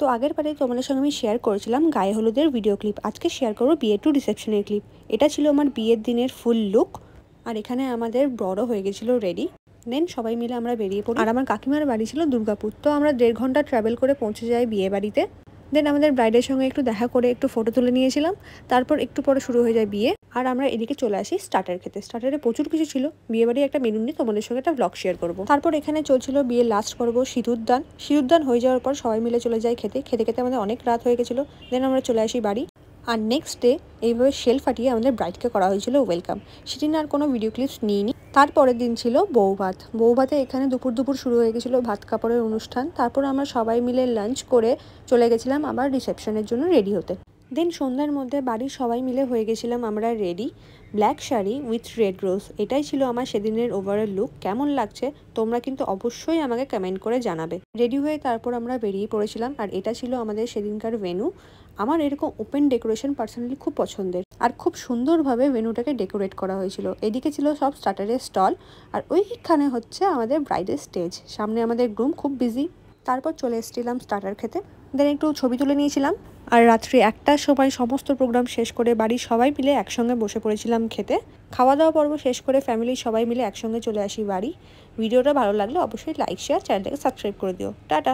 তো আগের বারে তোমাদের সঙ্গে আমি শেয়ার করেছিলাম গায়ে হলুদের ভিডিও ক্লিপ। আজকে শেয়ার করবো বিয়ে টু রিসেপশনের ক্লিপ। এটা ছিল আমার বিয়ের দিনের ফুল লুক। আর এখানে আমাদের বড় হয়ে গেছিলো রেডি। দেন সবাই মিলে আমরা বেরিয়ে পড়ি। আর আমার কাকিমার বাড়ি ছিল দুর্গাপুর। তো আমরা 1.5 ঘন্টা ট্রাভেল করে পৌঁছে যাই বিয়ে বাড়িতে। দেন আমাদের ব্রাইডের সঙ্গে একটু দেখা করে একটু ফটো তুলে নিয়েছিলাম। তারপর একটু পরে শুরু হয়ে যায় বিয়ে। আর আমরা এদিকে চলে আসি স্টার্টার খেতে। স্টার্টারে প্রচুর কিছু ছিল। বিয়ে বাড়ি একটা মেনু নিয়ে তোমাদের সঙ্গে একটা ব্লগ শেয়ার করবো। তারপর এখানে চলছিল বিয়ের লাস্ট পর্ব সিঁদুরদান। সিঁদুরদান হয়ে যাওয়ার পর সবাই মিলে চলে যায় খেতে খেতে আমাদের অনেক রাত হয়ে গেছিলো। দেন আমরা চলে আসি বাড়ি। আর নেক্সট ডে এইভাবে শেল ফাটিয়ে আমাদের ব্রাইডকে করা হয়েছিল ওয়েলকাম। সেটি আর কোনো ভিডিও ক্লিপস নিইনি। তারপরের দিন ছিল বৌভাত। বৌভাতে এখানে দুপুর শুরু হয়ে গেছিলো ভাত কাপড়ের অনুষ্ঠান। তারপর আমরা সবাই মিলে লাঞ্চ করে চলে গেছিলাম আবার রিসেপশনের জন্য রেডি হতে। দেন সন্ধ্যার মধ্যে বাড়ির সবাই মিলে হয়ে গেছিলাম আমরা ready. Black sari with red rose, এটাই ছিল আমার সেদিনের ওভারঅল লুক। কেমন লাগছে তোমরা কিন্তু অবশ্যই আমাকে কমেন্ট করে জানাবে। রেডি হয়ে তারপর আমরা বেরিয়ে পড়েছিলাম। আর এটা ছিল আমাদের সেদিনকার ভেন্যু। আমার এরকম ওপেন ডেকোরেশন পার্সোনালি খুব পছন্দের। আর খুব সুন্দরভাবে ভেন্যুটাকে ডেকোরেট করা হয়েছিল। এদিকে ছিল সব স্টার্টারের স্টল। আর ওইখানে হচ্ছে আমাদের ব্রাইডের স্টেজ। সামনে আমাদের গ্রুম খুব বিজি। তারপর চলে এসেছিলাম স্টার্টার খেতে। দেন একটু ছবি তুলে নিয়েছিলাম। আর রাত্রি 1টার সময় সমস্ত প্রোগ্রাম শেষ করে বাড়ির সবাই মিলে একসঙ্গে বসে পড়েছিলাম খেতে। খাওয়া দাওয়া পর্ব শেষ করে ফ্যামিলির সবাই মিলে একসঙ্গে চলে আসি বাড়ি। ভিডিওটা ভালো লাগলে অবশ্যই লাইক শেয়ার চ্যানেলটাকে সাবস্ক্রাইব করে দিও। টাটা।